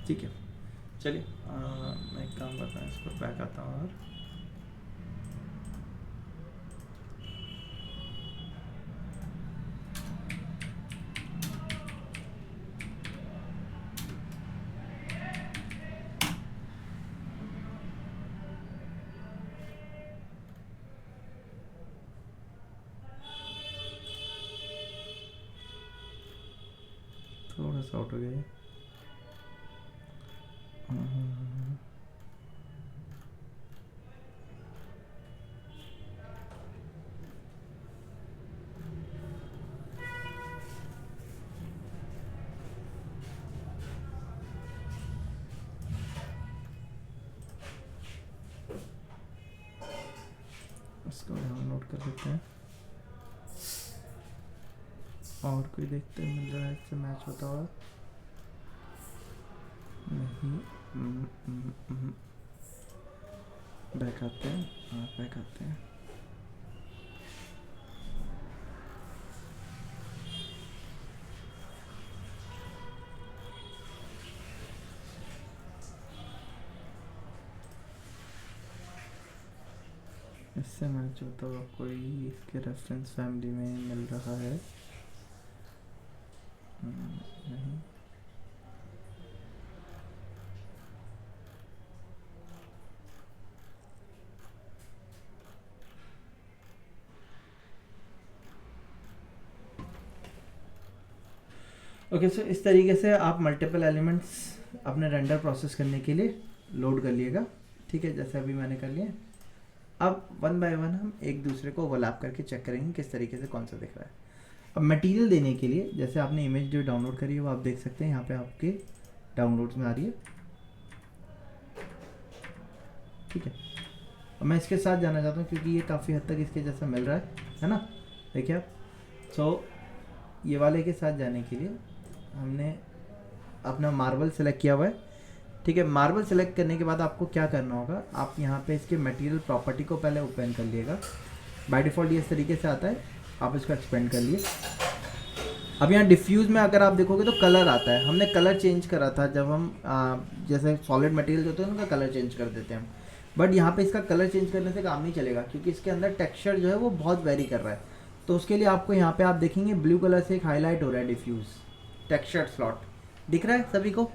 ठीक है, चलिए मैं एक काम करता हूँ, इसको बैक आता हूँ और थोड़ा सा आउट हो गया ये। इसको डाउनलोड कर लेते हैं और कोई देखते हैं मिल रहा है इससे मैच होता हुआ। नहीं, बैक आते हैं, हाँ बैक आते हैं। इससे मैच होता हुआ कोई इसके रेफरेंस फैमिली में मिल रहा है, नहीं। ओके सो इस तरीके से आप मल्टीपल एलिमेंट्स अपने रेंडर प्रोसेस करने के लिए लोड कर लिएगा, ठीक है, जैसे अभी मैंने कर लिया। अब वन बाय वन हम एक दूसरे को ओवरलैप करके चेक करेंगे किस तरीके से कौन सा दिख रहा है। अब मटेरियल देने के लिए जैसे आपने इमेज जो डाउनलोड करी है वो आप देख सकते हैं यहाँ पे आपके डाउनलोड्स में आ रही है, ठीक है। अब मैं इसके साथ जाना चाहता हूँ क्योंकि ये काफ़ी हद तक इसके जैसा मिल रहा है ना, देखिए आप। सो ये वाले के साथ जाने के लिए हमने अपना मार्बल सेलेक्ट किया हुआ है, ठीक है। मार्बल सेलेक्ट करने के बाद आपको क्या करना होगा, आप यहाँ पे इसके मटेरियल प्रॉपर्टी को पहले ओपन कर लिएगा। बाय डिफ़ॉल्ट ये इस तरीके से आता है, आप इसको एक्सपेंड कर लिए। अब यहाँ डिफ्यूज़ में अगर आप देखोगे तो कलर आता है, हमने कलर चेंज करा था जब हम जैसे सॉलिड मटेरियल होते हैं उनका कलर चेंज कर देते हैं हम, बट यहाँ पे इसका कलर चेंज करने से काम नहीं चलेगा क्योंकि इसके अंदर टेक्सचर जो है वो बहुत वेरी कर रहा है। तो उसके लिए आपको यहाँ पे आप देखेंगे ब्लू कलर से एक हाईलाइट हो रहा है डिफ्यूज़ टेक्सचर स्लॉट, दिख रहा है सभी को?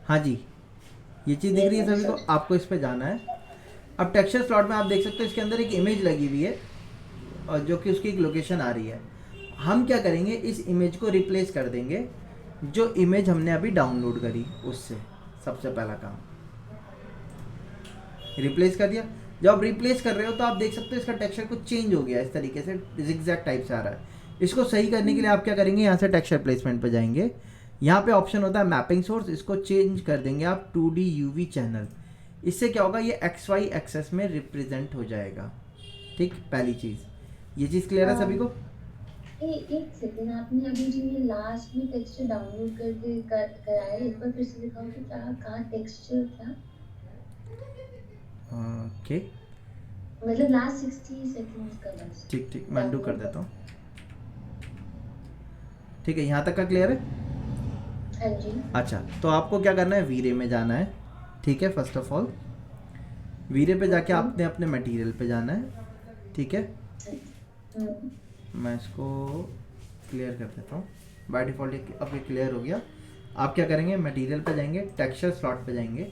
हाँ जी, ये चीज़ दिख रही है सभी को? आपको इस पे जाना है। अब टेक्सचर स्लॉट में आप देख सकते हो इसके अंदर एक इमेज लगी हुई है और जो कि उसकी एक लोकेशन आ रही है। हम क्या करेंगे, इस इमेज को रिप्लेस कर देंगे जो इमेज हमने अभी डाउनलोड करी उससे, सबसे पहला काम रिप्लेस कर दिया। जब आप रिप्लेस कर रहे हो तो आप देख सकते हो इसका टेक्सचर कुछ चेंज हो गया, इस तरीके से जिगजैग टाइप से आ रहा है। इसको सही करने के लिए आप क्या करेंगे, यहाँ से टेक्सचर प्लेसमेंट पे जाएंगे, यहाँ पे ऑप्शन होता है मैपिंग सोर्स, इसको चेंज कर देंगे आप 2D UV चैनल। इससे क्या होगा, ये XY एक्सेस में रिप्रेजेंट हो जाएगा। ठीक, पहली चीज़ ये चीज़ क्लियर है सभी को? एक सेकंड, आपने अभी जो ये लास्ट में टेक्सचर डाउनलोड करके कराया, एक बार फिर से दिखाओ कि क्या कहाँ टेक्सचर क्या, ओके मतलब लास्ट 60 सेकंड्स का बस। ठीक ठीक, मैं अनडू कर देता हूँ। ठीक है, यहाँ तक का क्लियर है? हाँ जी। अच्छा, तो आपको क्या करना है, वीरे में जाना है। ठीक है, फर्स्ट ऑफ ऑल वीरे पे जाके आपने अपने मटेरियल पे जाना है। ठीक है, मैं इसको क्लियर कर देता हूँ। बाय डिफ़ॉल्ट अब ये क्लियर हो गया। आप क्या करेंगे, मटेरियल पे जाएंगे, टेक्सचर स्लॉट पे जाएंगे।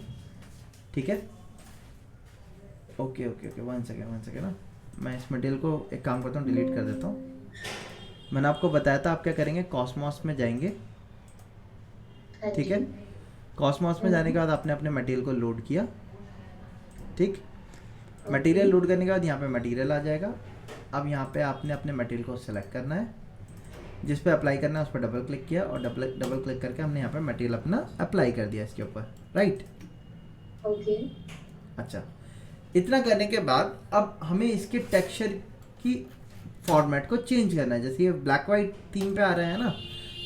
ठीक है, okay okay okay, one second ना, मैं इस मटेरियल को एक काम करता हूँ, डिलीट कर देता हूँ। मैंने आपको बताया था आप क्या करेंगे, कॉस्मोस में जाएंगे। ठीक है, कॉस्मोस में जाने के बाद आपने अपने मटेरियल को लोड किया। ठीक, मटेरियल लोड करने के बाद यहाँ पे मटेरियल आ जाएगा। अब यहाँ पे आपने अपने मटेरियल को सेलेक्ट करना है, जिस पे अप्लाई करना है उस पर डबल क्लिक किया और डबल क्लिक करके हमने यहाँ पे मटेरियल अपना अप्लाई कर दिया इसके ऊपर, राइट? ओके। अच्छा, इतना करने के बाद अब हमें इसके टेक्सचर की फॉर्मेट को चेंज करना है। जैसे ये ब्लैक वाइट थीम पे आ रहा है ना,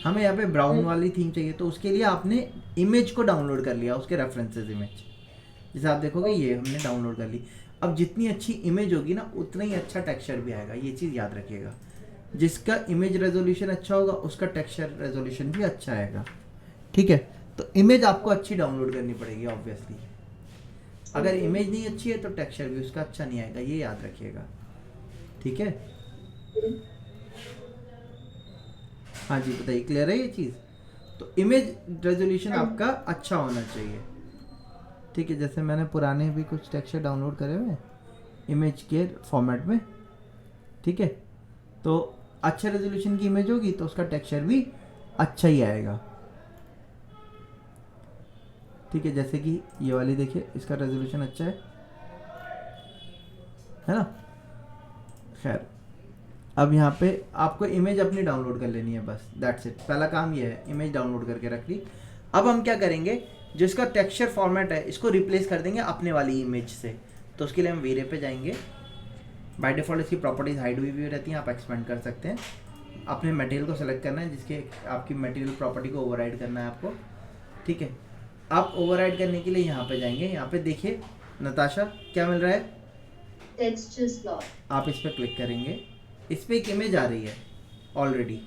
हमें यहाँ पे ब्राउन वाली थीम चाहिए, तो उसके लिए आपने इमेज को डाउनलोड कर लिया, उसके रेफरेंसेस इमेज, जैसे आप देखोगे ये हमने डाउनलोड कर ली। अब जितनी अच्छी इमेज होगी ना, उतना ही अच्छा टेक्सचर भी आएगा, ये चीज़ याद रखिएगा। जिसका इमेज रेजोल्यूशन अच्छा होगा उसका टेक्सचर रेजोल्यूशन भी अच्छा आएगा। ठीक है, तो इमेज आपको अच्छी डाउनलोड करनी पड़ेगी ऑब्वियसली। अगर इमेज नहीं अच्छी है तो टेक्सचर भी उसका अच्छा नहीं आएगा, ये याद रखिएगा। ठीक है, हाँ जी बताइए, क्लियर है ये चीज़? तो इमेज रेजोल्यूशन आपका अच्छा होना चाहिए। ठीक है, जैसे मैंने पुराने भी कुछ टेक्सचर डाउनलोड करे हुए हैं इमेज के फॉर्मेट में। ठीक है, तो अच्छे रेजोल्यूशन की इमेज होगी तो उसका टेक्सचर भी अच्छा ही आएगा। ठीक है, जैसे कि ये वाली देखिए, इसका रेजोल्यूशन अच्छा है ना? खैर, अब यहाँ पे आपको इमेज अपनी डाउनलोड कर लेनी है, बस दैट्स इट। पहला काम ये है, इमेज डाउनलोड करके रख ली। अब हम क्या करेंगे, जिसका टेक्सचर फॉर्मेट है इसको रिप्लेस कर देंगे अपने वाली इमेज से। तो उसके लिए हम वीरे पे जाएंगे। बाय डिफ़ॉल्ट इसकी प्रॉपर्टीज हाइड हुई भी रहती हैं, आप एक्सपेंड कर सकते हैं। अपने मटेरियल को सेलेक्ट करना है, जिसके आपकी मटेरियल प्रॉपर्टी को ओवरराइड करना है आपको। ठीक है, आप ओवरराइड करने के लिए यहाँ पे जाएंगे। यहाँ पे देखिए नताशा क्या मिल रहा है, टेक्सचर स्लॉट। आप इस पर क्लिक करेंगे, इस पर एक इमेज आ रही है ऑलरेडी,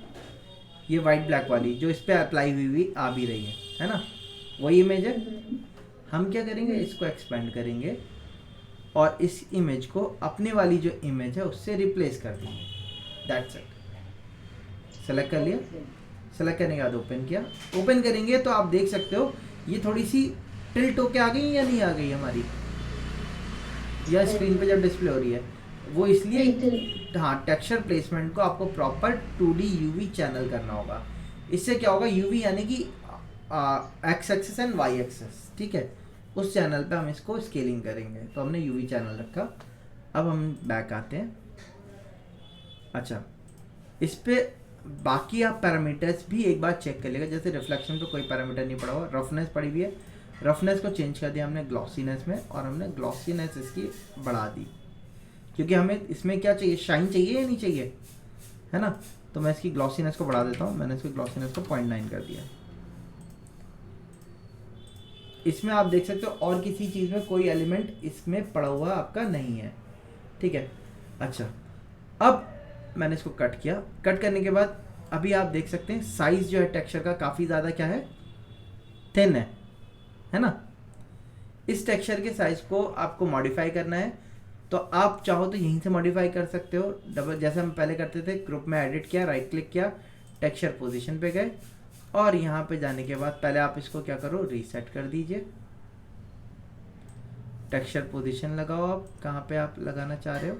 ये वाइट ब्लैक वाली जो इस पर अप्लाई हुई आ भी रही है ना, वही इमेज है। हम क्या करेंगे, इसको एक्सपेंड करेंगे और इस इमेज को अपने वाली जो इमेज है उससे रिप्लेस कर देंगे। That's it. सेलेक्ट कर लिया, सेलेक्ट करने के बाद ओपन किया। ओपन करेंगे तो आप देख सकते हो ये थोड़ी सी टिल्ट होके आ गई या नहीं आ गई हमारी, या स्क्रीन पे जब डिस्प्ले हो रही है वो इसलिए। हाँ, टेक्सचर प्लेसमेंट को आपको प्रॉपर 2D UV चैनल करना होगा। इससे क्या होगा, UV यानी कि x axis and y axis. ठीक है, उस चैनल पे हम इसको स्केलिंग करेंगे, तो हमने UV चैनल रखा। अब हम बैक आते हैं। अच्छा, इस पे बाकी आप पैरामीटर्स भी एक बार चेक कर लेगा। जैसे रिफ्लेक्शन पे कोई पैरामीटर नहीं पड़ा हुआ, रफनेस पड़ी हुई है, रफनेस को चेंज कर दिया हमने ग्लॉसीनेस में, और हमने ग्लॉसीनेस इसकी बढ़ा दी, क्योंकि हमें इसमें क्या चाहिए, शाइन चाहिए या नहीं चाहिए, है ना? तो मैं इसकी ग्लॉसीनेस को बढ़ा देता हूँ। मैंने इसकी ग्लॉसीनेस को 0.9 कर दिया। इसमें आप देख सकते हो और किसी चीज़ में कोई एलिमेंट इसमें पड़ा हुआ आपका नहीं है। ठीक है, अच्छा, अब मैंने इसको कट किया। कट करने के बाद अभी आप देख सकते हैं साइज़ जो है टेक्सचर का काफ़ी ज़्यादा क्या है, थिन है ना? इस टेक्सचर के साइज़ को आपको मॉडिफाई करना है, तो आप चाहो तो यहीं से मॉडिफाई कर सकते हो। डबल, जैसे हम पहले करते थे, ग्रुप में एडिट किया, राइट क्लिक किया, टेक्सचर पोजीशन पे गए, और यहाँ पे जाने के बाद पहले आप इसको क्या करो, रीसेट कर दीजिए। टेक्सचर पोजीशन लगाओ, आप कहाँ पे आप लगाना चाह रहे हो,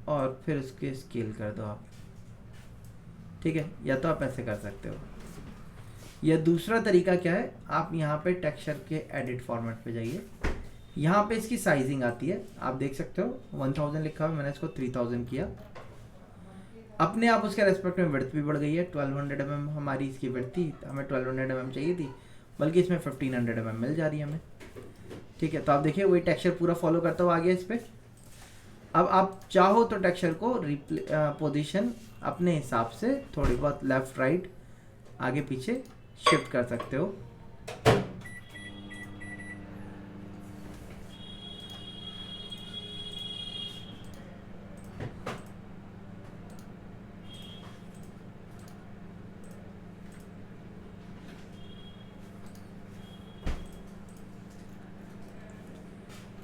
और फिर उसके स्केल कर दो आप। ठीक है, या तो आप ऐसे कर सकते हो, या दूसरा तरीका क्या है, आप यहाँ पे टेक्सचर के एडिट फॉर्मेट पे जाइए, यहाँ पे इसकी साइजिंग आती है, आप देख सकते हो 1000 लिखा हुआ, मैंने इसको 3000 किया, अपने आप उसके रेस्पेक्ट में विड्थ भी बढ़ गई है। 1200 mm हमारी इसकी विड्थ थी, हमें 1200 mm चाहिए थी, बल्कि इसमें 1500 mm मिल जा रही है हमें। ठीक है, तो आप देखिए वही टेक्सचर पूरा फॉलो करता हुआ आ गया इस पर। अब आप चाहो तो टेक्सचर को पोजीशन अपने हिसाब से थोड़ी बहुत लेफ्ट राइट आगे पीछे शिफ्ट कर सकते हो।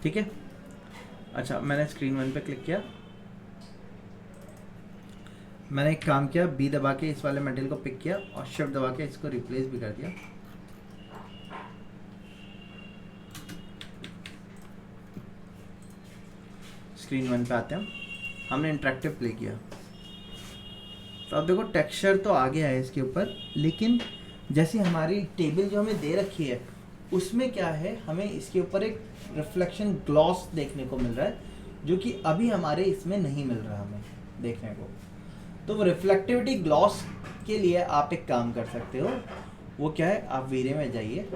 ठीक है, अच्छा मैंने स्क्रीन 1 पे क्लिक किया, मैंने एक काम किया, बी दबा के इस वाले मटेरियल को पिक किया और शिफ्ट दबा के इसको रिप्लेस भी कर दिया। स्क्रीन 1 पे आते हैं, हमने इंटरेक्टिव प्ले किया, तो अब देखो टेक्सचर तो आ गया है इसके ऊपर, लेकिन जैसे हमारी टेबल जो हमें दे रखी है उसमें क्या है, हमें इसके ऊपर एक रिफ्लेक्शन ग्लॉस देखने को मिल रहा है, जो कि अभी हमारे इसमें नहीं मिल रहा हमें देखने को। तो वो रिफ्लेक्टिविटी ग्लॉस के लिए आप एक काम कर सकते हो, वो क्या है, आप वीरे में जाइए,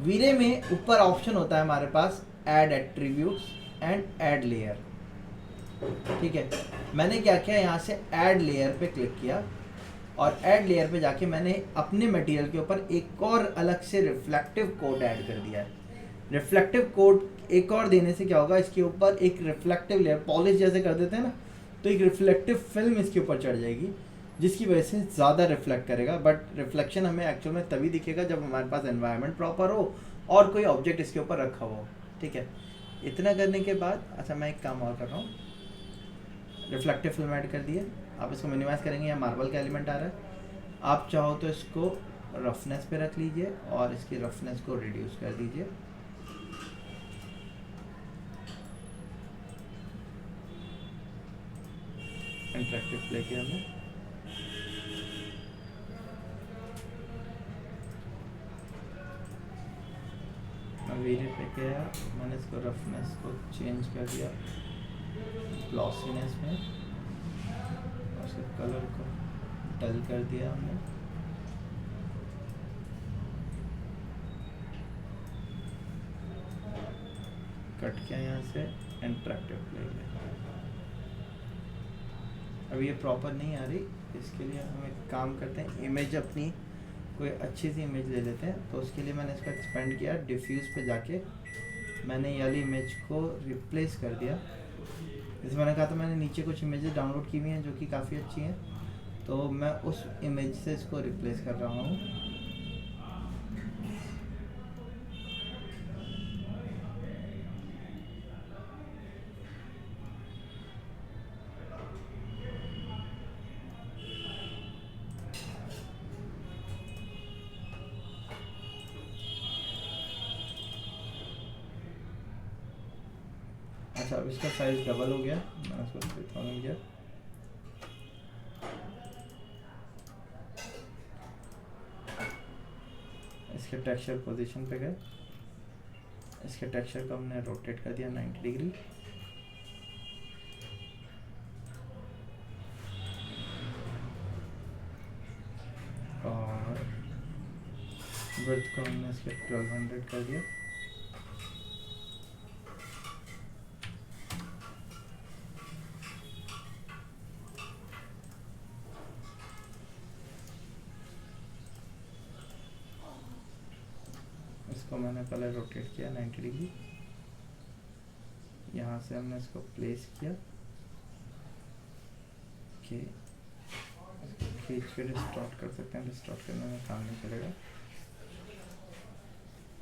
वीरे में ऊपर ऑप्शन होता है हमारे पास add attributes and add layer. ठीक है, मैंने क्या किया, यहाँ से ऐड लेयर पे क्लिक किया और ऐड लेयर पे जाके मैंने अपने मटेरियल के ऊपर एक और अलग से रिफ्लेक्टिव कोड ऐड कर दिया है। रिफ्लेक्टिव कोड एक और देने से क्या होगा, इसके ऊपर एक रिफ्लेक्टिव लेयर, पॉलिश जैसे कर देते हैं ना, तो एक रिफ्लेक्टिव फिल्म इसके ऊपर चढ़ जाएगी, जिसकी वजह से ज़्यादा रिफ्लेक्ट करेगा। बट रिफ्लेक्शन हमें एक्चुअल में तभी दिखेगा जब हमारे पास एनवायरनमेंट प्रॉपर हो और कोई ऑब्जेक्ट इसके ऊपर रखा हुआ हो। ठीक है, इतना करने के बाद अच्छा मैं एक काम और कर रहा हूँ, रिफ्लेक्टिव फिल्म ऐड कर दिए, आप इसको मिनिमाइज करेंगे, या मार्बल का एलिमेंट आ रहा है, आप चाहो तो इसको रफनेस पे रख लीजिए और इसकी रफनेस को रिड्यूस कर दीजिए। इंटरेक्टिव प्ले किया हमने, वीरे पे किया, मैंने इसको रफनेस को चेंज कर दिया ग्लॉसीनेस में, उसके कलर को डल कर दिया हमने। कट किया यहाँ से, इंटरेक्टिव प्ले किया। अब ये प्रॉपर नहीं आ रही, इसके लिए हम एक काम करते हैं, इमेज अपनी कोई अच्छी सी इमेज ले लेते हैं। तो उसके लिए मैंने इसको एक्सपेंड किया, डिफ्यूज़ पे जाके मैंने ये वाली इमेज को रिप्लेस कर दिया। जैसे मैंने कहा था, मैंने नीचे कुछ इमेजेस डाउनलोड की हुई हैं जो कि काफ़ी अच्छी हैं, तो मैं उस इमेज से इसको रिप्लेस कर रहा हूँ। अच्छा, अब इसका साइज डबल हो गया, मैंने इसको 3000 किया। इसके टेक्सचर पोजीशन पे गए, इसके टेक्सचर को हमने रोटेट कर दिया 90 डिग्री, और विड्थ को हमने इसके 1200 कर दिया। इसको मैंने कलर रोटेट किया 90 डिग्री, यहाँ से हमने इसको प्लेस किया, खींच के डिस्टॉर्ट कर सकते हैं, डिस्टॉर्ट करने में काम नहीं चलेगा।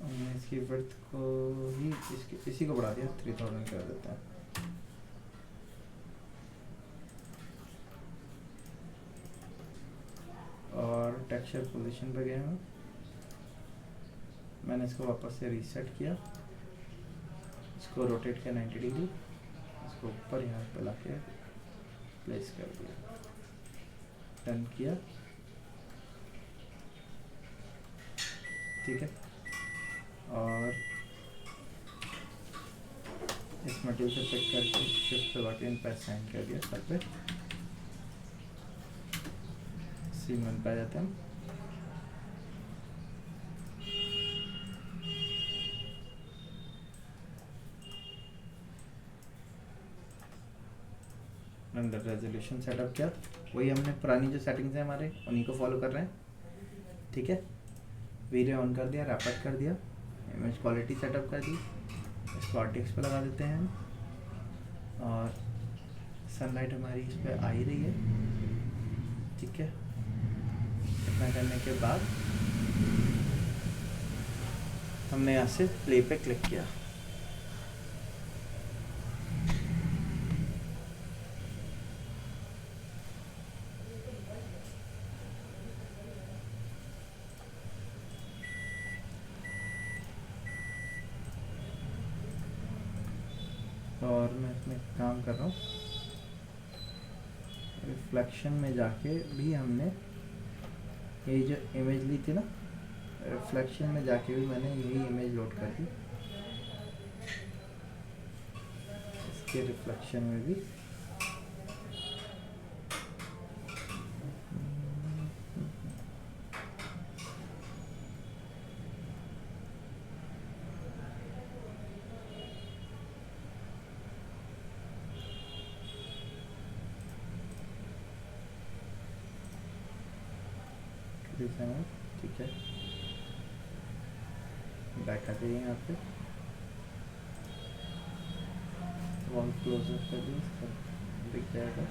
हमने इसकी विड्थ को ही इसी को बढ़ा दिया, 3000 कर देते हैं। और टेक्सचर पोजीशन पे गए हम, मैंने इसको वापस से रीसेट किया, इसको रोटेट किया 90 डिग्री, इसको ऊपर यहाँ पे ला के प्लेस कर दिया, डन किया। ठीक है, और इस मटेरियल से पिक करके शिफ्ट दबा के इन पर साइन कर दिया सब पे, सीन 1 पे आ जाते हैं। अंडर रेजोल्यूशन सेटअप किया, वही हमने पुरानी जो सेटिंग्स हैं हमारे उन्हीं को फॉलो कर रहे हैं, ठीक है। वीडियो ऑन कर दिया, रैपअप कर दिया, इमेज क्वालिटी सेटअप कर दी, इसको आर्टिक्स पे लगा देते हैं हम, और सनलाइट हमारी इस पर आ ही रही है, ठीक है। इतना करने के बाद हमने यहाँ से प्ले पे क्लिक किया, और मैं इसमें काम कर रहा हूँ। रिफ्लेक्शन में जाके भी हमने यही जो इमेज ली थी ना, रिफ्लेक्शन में जाके भी मैंने यही इमेज लोड कर दी, इसके रिफ्लेक्शन में भी ठीक है। बैक आ जाइए यहाँ पे, वॉल क्लोजर कर दी, दिख जाएगा,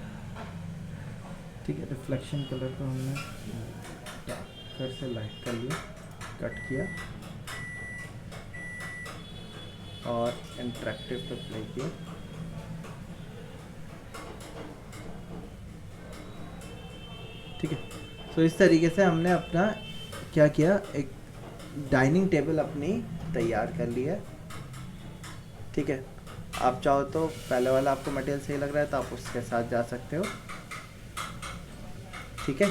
ठीक है। रिफ्लेक्शन कलर को हमने डार्कर से लाइट कर लिया, कट किया और इंटरेक्टिव पे प्ले किया, ठीक है। तो इस तरीके से हमने अपना क्या किया, एक डाइनिंग टेबल अपनी तैयार कर ली है, ठीक है। आप चाहो तो पहले वाला आपको मटेरियल सही लग रहा है तो आप उसके साथ जा सकते हो, ठीक है।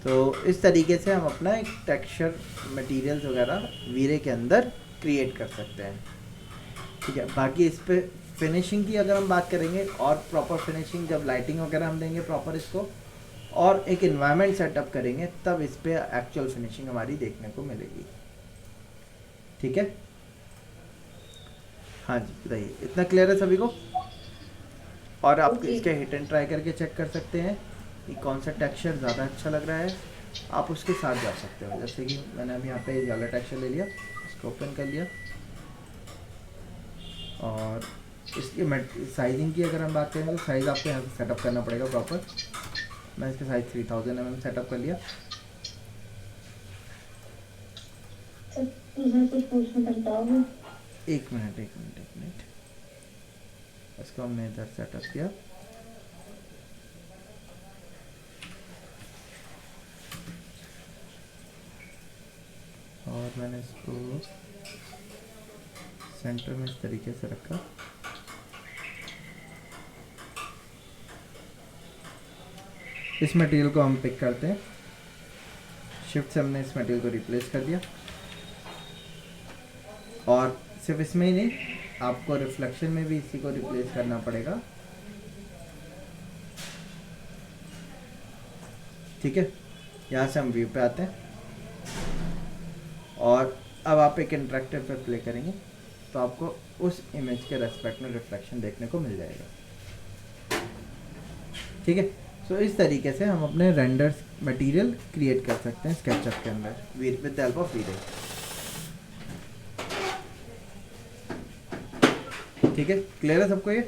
तो इस तरीके से हम अपना एक टेक्सचर मटेरियल्स वगैरह वीरे के अंदर क्रिएट कर सकते हैं, ठीक है। बाकी इस पे फिनिशिंग की अगर हम बात करेंगे, और प्रॉपर फिनिशिंग जब लाइटिंग वगैरह हम देंगे प्रॉपर इसको, और एक इन्वायरमेंट सेटअप करेंगे, तब इस पे एक्चुअल फिनिशिंग हमारी देखने को मिलेगी, ठीक है। हाँ जी, बताइए, इतना क्लियर है सभी को? और आप इसके हिट एंड ट्राई करके चेक कर सकते हैं कि कौन सा टेक्सचर ज़्यादा अच्छा लग रहा है, आप उसके साथ जा सकते हो। जैसे कि मैंने अभी यहाँ पे ये वाला टेक्सचर ले लिया, इसको ओपन कर लिया, और इसकी साइजिंग की अगर हम बात करें तो साइज़ आपको यहाँ से सेटअप करना पड़ेगा प्रॉपर। मैं इसका साइज 3000 mm सेटअप कर लिया। कुछ पूछना पड़ता होगा। एक मिनट, इसको हमने इधर सेटअप किया, और मैंने इसको सेंटर में इस तरीके से रखा, इस मटेरियल को हम पिक करते हैं, शिफ्ट से हमने इस मटेरियल को रिप्लेस कर दिया, और सिर्फ इसमें ही नहीं, आपको रिफ्लेक्शन में भी इसी को रिप्लेस करना पड़ेगा, ठीक है। यहाँ से हम व्यू पे आते हैं, और अब आप एक इंटरेक्टिव पे प्ले करेंगे तो आपको उस इमेज के रेस्पेक्ट में रिफ्लेक्शन देखने को मिल जाएगा, ठीक है। तो इस तरीके से हम अपने रेंडर्स मटेरियल क्रिएट कर सकते हैं स्केचअप के अंदर विद द हेल्प ऑफ वीरे, ठीक है। क्लियर है सबको ये?